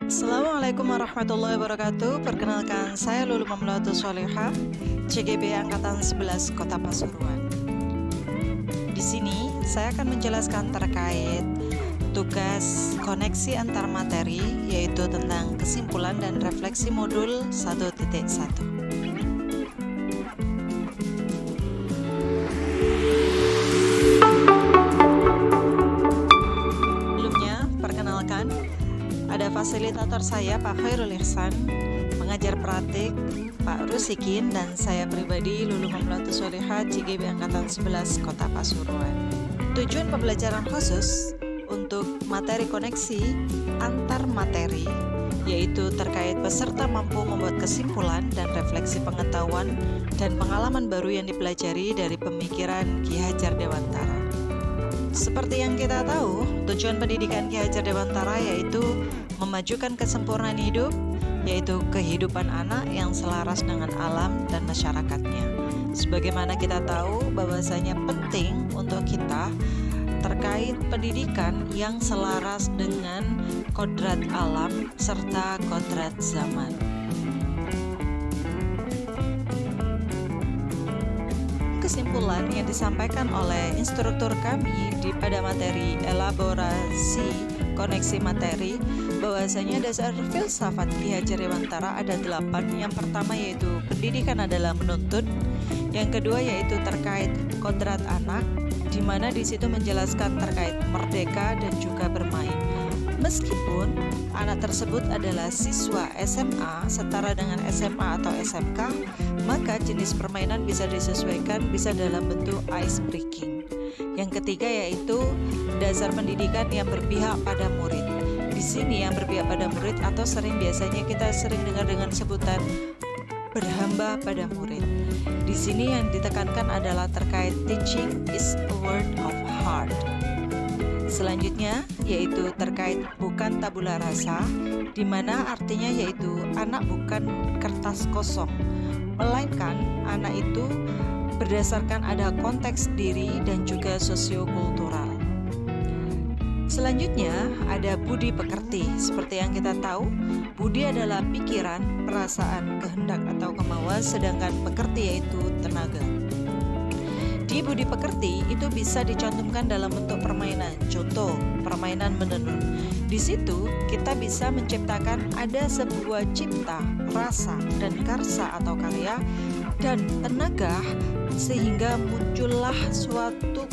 Assalamualaikum warahmatullahi wabarakatuh. Perkenalkan, saya Lulu Mamlatus Soleha, CGB Angkatan 11 Kota Pasuruan. Di sini saya akan menjelaskan terkait tugas koneksi antar materi, yaitu tentang kesimpulan dan refleksi modul 1.1. Ada fasilitator saya, Pak Khairul Ihsan, pengajar praktik Pak Rusikin, dan saya pribadi Lulu Mamlatus Soleha, CGB Angkatan 11 Kota Pasuruan. Tujuan pembelajaran khusus untuk materi koneksi antar materi, yaitu terkait peserta mampu membuat kesimpulan dan refleksi pengetahuan dan pengalaman baru yang dipelajari dari pemikiran Ki Hajar Dewantara. Seperti yang kita tahu, tujuan pendidikan Ki Hajar Dewantara yaitu memajukan kesempurnaan hidup, yaitu kehidupan anak yang selaras dengan alam dan masyarakatnya. Sebagaimana kita tahu bahwasanya penting untuk kita terkait pendidikan yang selaras dengan kodrat alam serta kodrat zaman. Kesimpulan yang disampaikan oleh instruktur kami pada materi elaborasi koneksi materi, bahwasanya dasar filsafat Ki Hajar Dewantara ada 8. Yang pertama yaitu pendidikan adalah menuntut. Yang kedua yaitu terkait kodrat anak, di mana di situ menjelaskan terkait merdeka dan juga bermain. Meskipun anak tersebut adalah siswa SMA setara dengan SMA atau SMK, maka jenis permainan bisa disesuaikan, bisa dalam bentuk ice breaking. Yang ketiga yaitu dasar pendidikan yang berpihak pada murid. Di sini yang berpihak pada murid atau biasanya kita sering dengar dengan sebutan berhamba pada murid. Di sini yang ditekankan adalah terkait teaching is a word of heart. Selanjutnya yaitu terkait bukan tabula rasa, di mana artinya yaitu anak bukan kertas kosong, melainkan anak itu berdasarkan ada konteks diri dan juga sosiokultural. Selanjutnya ada budi pekerti. Seperti yang kita tahu, budi adalah pikiran, perasaan, kehendak atau kemauan, sedangkan pekerti yaitu tenaga. Di budi pekerti itu bisa dicantumkan dalam bentuk permainan. Contoh, permainan menenun. Di situ kita bisa menciptakan ada sebuah cipta, rasa, dan karsa atau karya dan tenaga, sehingga muncullah suatu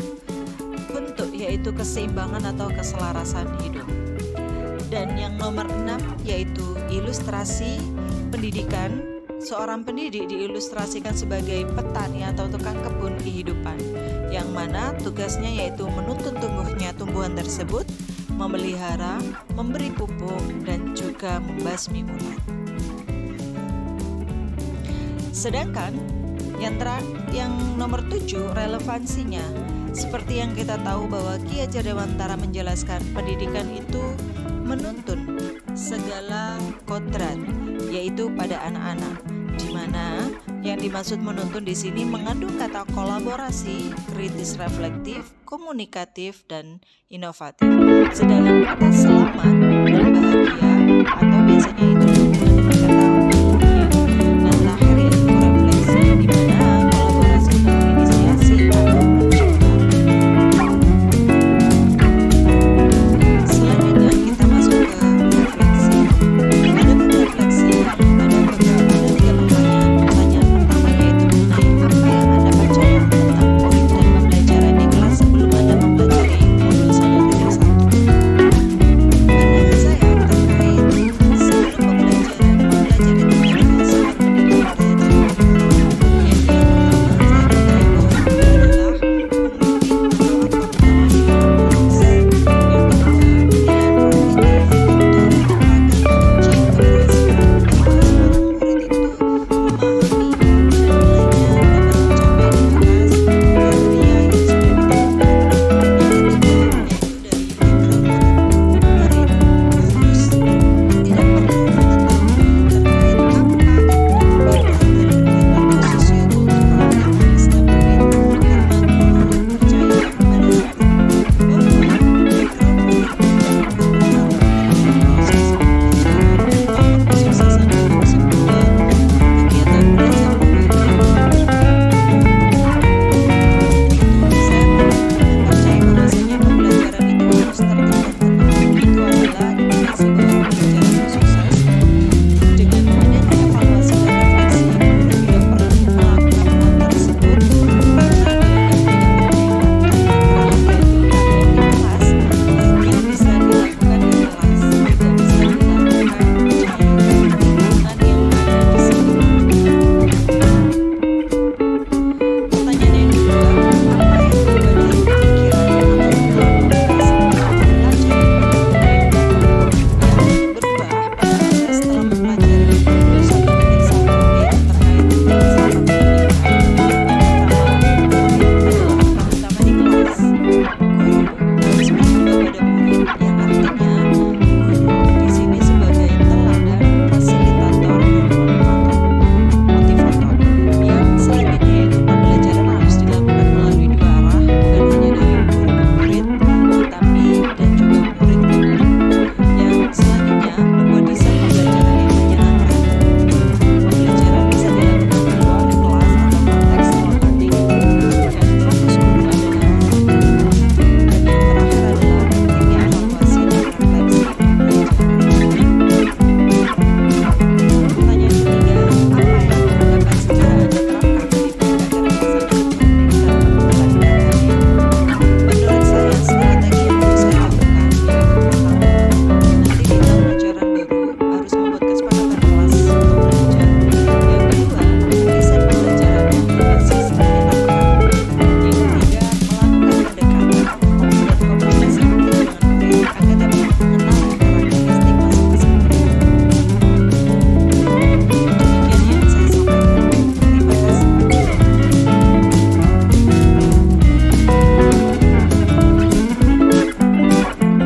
bentuk yaitu keseimbangan atau keselarasan hidup. Dan yang nomor 6 yaitu ilustrasi pendidikan. Seorang pendidik diilustrasikan sebagai petani atau tukang kebun kehidupan, yang mana tugasnya yaitu menuntun tumbuhnya tumbuhan tersebut, memelihara, memberi pupuk, dan juga membasmi mulut. Sedangkan yang nomor 7 relevansinya, seperti yang kita tahu bahwa Ki Hajar Dewantara menjelaskan pendidikan itu menuntun segala kodrat, yaitu pada anak-anak, di mana yang dimaksud menuntun di sini mengandung kata kolaborasi, kritis reflektif, komunikatif, dan inovatif. Sedangkan kata selamat dan bahagia atau biasanya itu